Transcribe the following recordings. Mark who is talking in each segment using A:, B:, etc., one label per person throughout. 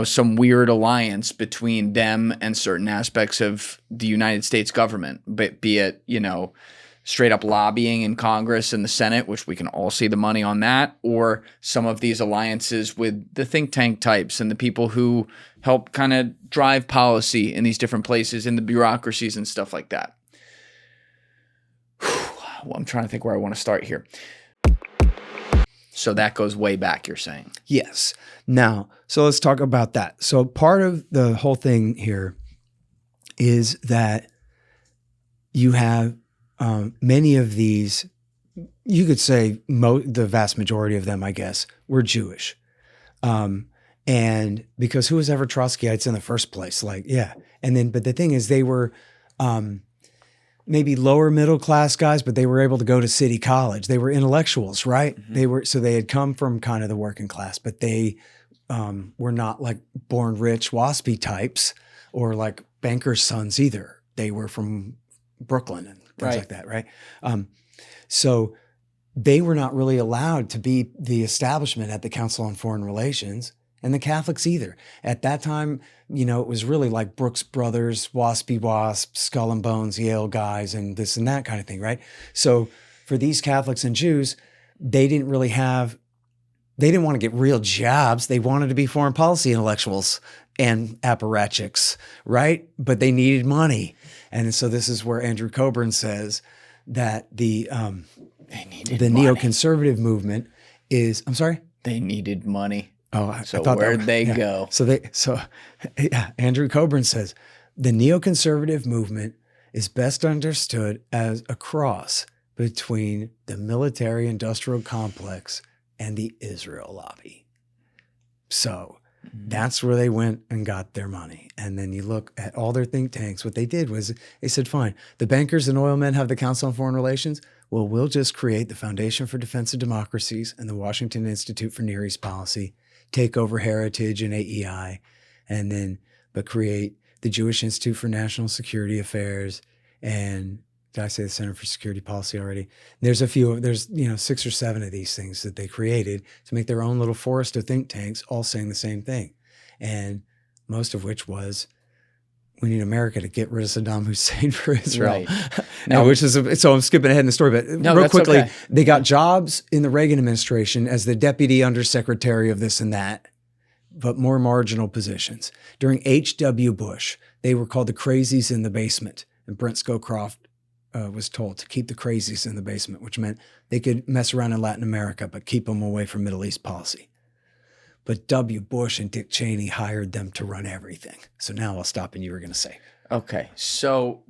A: some weird alliance between them and certain aspects of the United States government, but be it, straight up lobbying in Congress and the Senate, which we can all see the money on that, or some of these alliances with the think tank types and the people who help kind of drive policy in these different places, in the bureaucracies and stuff like that. Well, I'm trying to think where I want to start here. So that goes way back, you're saying?
B: Yes. Now, so let's talk about that. So part of the whole thing here is that you have many of these, you could say the vast majority of them, I guess, were Jewish. And because who was ever Trotskyites in the first place? But the thing is they were maybe lower middle class guys, but they were able to go to city college. They were intellectuals, right? Mm-hmm. They had come from kind of the working class, but they were not like born rich waspy types or like bankers' sons either. They were from Brooklyn and things like that, right? So they were not really allowed to be the establishment at the Council on Foreign Relations, and the Catholics either. At that time, it was really like Brooks Brothers, Waspy Wasps, Skull and Bones, Yale guys, and this and that kind of thing, right? So for these Catholics and Jews, they didn't want to get real jobs. They wanted to be foreign policy intellectuals and apparatchiks, right? But they needed money. And so this is where Andrew Coburn says that the neoconservative movement is, I'm sorry?
A: They needed money.
B: Oh,
A: I thought where'd they go?
B: So Andrew Coburn says the neoconservative movement is best understood as a cross between the military-industrial complex and the Israel lobby. So that's where they went and got their money. And then you look at all their think tanks. What they did was they said, fine, the bankers and oil men have the Council on Foreign Relations. Well, we'll just create the Foundation for Defense of Democracies and the Washington Institute for Near East Policy, take over Heritage and AEI, but create the Jewish Institute for National Security Affairs. And did I say the Center for Security Policy already? There's 6 or 7 of these things that they created to make their own little forest of think tanks, all saying the same thing. And most of which was, we need America to get rid of Saddam Hussein for Israel. Right. Now, so I'm skipping ahead in the story, but real quickly, okay. They got jobs in the Reagan administration as the deputy undersecretary of this and that, but more marginal positions. During H.W. Bush, they were called the crazies in the basement. And Brent Scowcroft was told to keep the crazies in the basement, which meant they could mess around in Latin America, but keep them away from Middle East policy. But W. Bush and Dick Cheney hired them to run everything. So now I'll stop and you were going to say.
A: Okay. So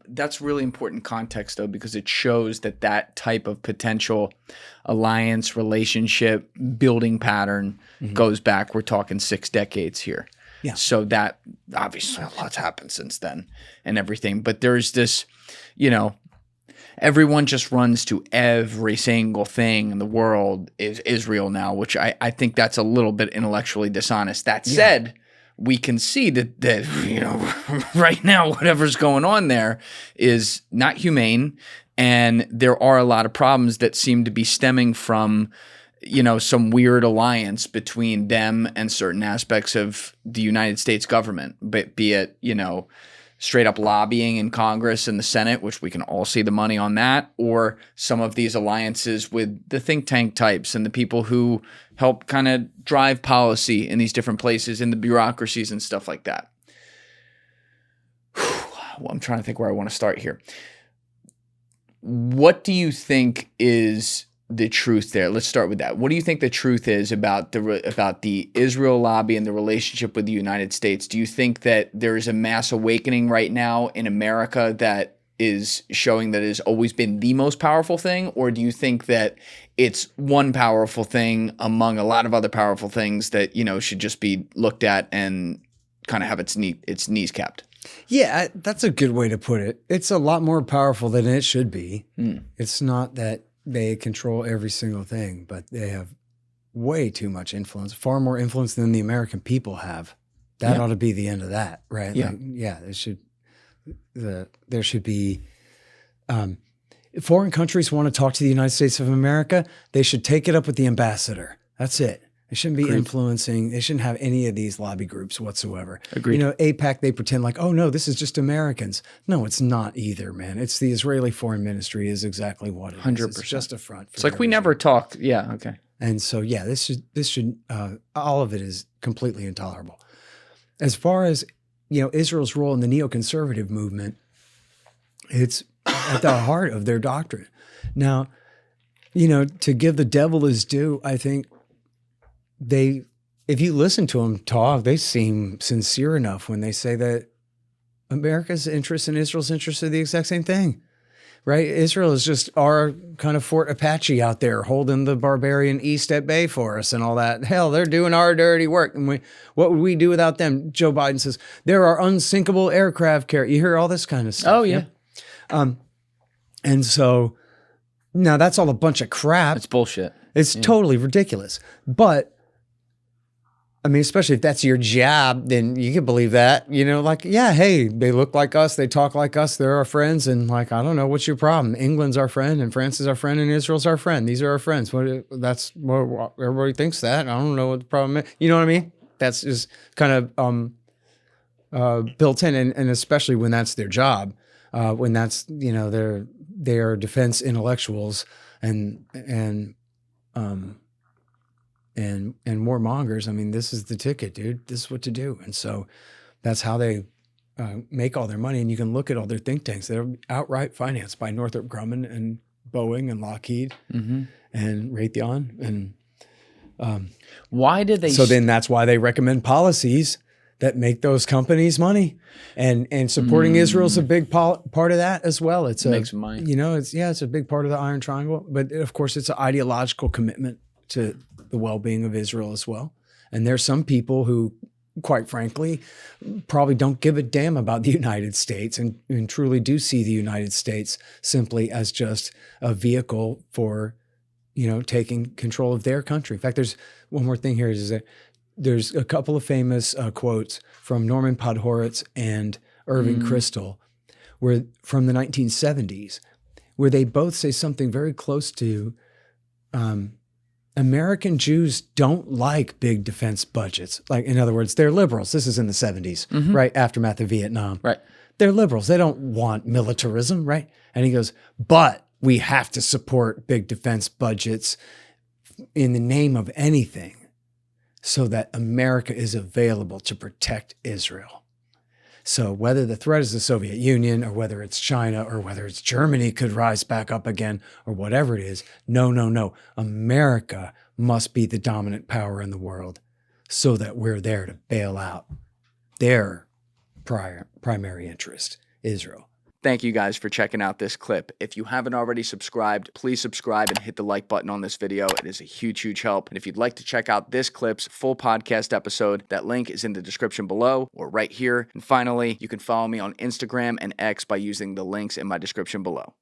A: that's really important context, though, because it shows that type of potential alliance, relationship, building pattern goes back. We're talking 6 decades here. Yeah. So that obviously a lot's happened since then and everything. But there's this, everyone just runs to every single thing in the world is Israel now, which I think that's a little bit intellectually dishonest. That said, we can see that right now whatever's going on there is not humane, and there are a lot of problems that seem to be stemming from some weird alliance between them and certain aspects of the United States government, but be it straight up lobbying in Congress and the Senate, which we can all see the money on that, or some of these alliances with the think tank types and the people who help kind of drive policy in these different places, in the bureaucracies and stuff like that. Well, I'm trying to think where I want to start here. What do you think is the truth there? Let's start with that. What do you think the truth is about the Israel lobby and the relationship with the United States? Do you think that there is a mass awakening right now in America that is showing that it has always been the most powerful thing? Or do you think that it's one powerful thing among a lot of other powerful things that, should just be looked at and kind of have its knees capped?
B: Yeah, that's a good way to put it. It's a lot more powerful than it should be. It's not that they control every single thing, but they have way too much influence, far more influence than the American people have. That ought to be the end of that, right?
A: Yeah.
B: There should be, if foreign countries want to talk to the United States of America, they should take it up with the ambassador. That's it. They shouldn't be
A: Agreed.
B: influencing. They shouldn't have any of these lobby groups whatsoever.
A: Agreed.
B: AIPAC, they pretend like, oh, no, this is just Americans. No, it's not either, man. It's the Israeli Foreign Ministry is exactly what it is.
A: 100%.
B: It's just a front.
A: It's like we never talked. Yeah, okay.
B: And so, yeah, this should all of it is completely intolerable. As far as, Israel's role in the neoconservative movement, it's at the heart of their doctrine. Now, to give the devil his due, I think if you listen to them talk, they seem sincere enough when they say that America's interests and Israel's interests are the exact same thing, right? Israel is just our kind of Fort Apache out there holding the barbarian East at bay for us and all that. Hell, they're doing our dirty work. And what would we do without them? Joe Biden says, there are unsinkable aircraft carriers. You hear all this kind of stuff.
A: Oh, yeah.
B: And so now that's all a bunch of crap.
A: It's bullshit.
B: It's totally ridiculous. But I mean, especially if that's your job, then you can believe that, hey, they look like us, they talk like us, they're our friends. And I don't know, what's your problem? England's our friend and France is our friend and Israel's our friend. These are our friends. That's what everybody thinks that. I don't know what the problem is. You know what I mean? That's just kind of built in. And especially when that's their job, when that's, they are defense intellectuals and warmongers. I mean, this is the ticket, dude. This is what to do. And so that's how they make all their money. And you can look at all their think tanks. They're outright financed by Northrop Grumman and Boeing and Lockheed and Raytheon. And
A: why did they?
B: So then that's why they recommend policies that make those companies money. And supporting Israel's a big part of that as well. It
A: makes money.
B: It's a big part of the Iron Triangle. But of course, it's an ideological commitment to the well-being of Israel as well. And there's some people who, quite frankly, probably don't give a damn about the United States and truly do see the United States simply as just a vehicle for, taking control of their country. In fact, there's one more thing here is that there's a couple of famous quotes from Norman Podhoretz and Irving Kristol from the 1970s, where they both say something very close to American Jews don't like big defense budgets. In other words, they're liberals. This is in the 70s, right? Aftermath of Vietnam.
A: Right.
B: They're liberals. They don't want militarism, right? And he goes, but we have to support big defense budgets in the name of anything so that America is available to protect Israel. So whether the threat is the Soviet Union or whether it's China or whether it's Germany could rise back up again or whatever it is, no. America must be the dominant power in the world so that we're there to bail out their primary interest, Israel.
A: Thank you guys for checking out this clip. If you haven't already subscribed, please subscribe and hit the like button on this video. It is a huge, huge help. And if you'd like to check out this clip's full podcast episode, that link is in the description below or right here. And finally, you can follow me on Instagram and X by using the links in my description below.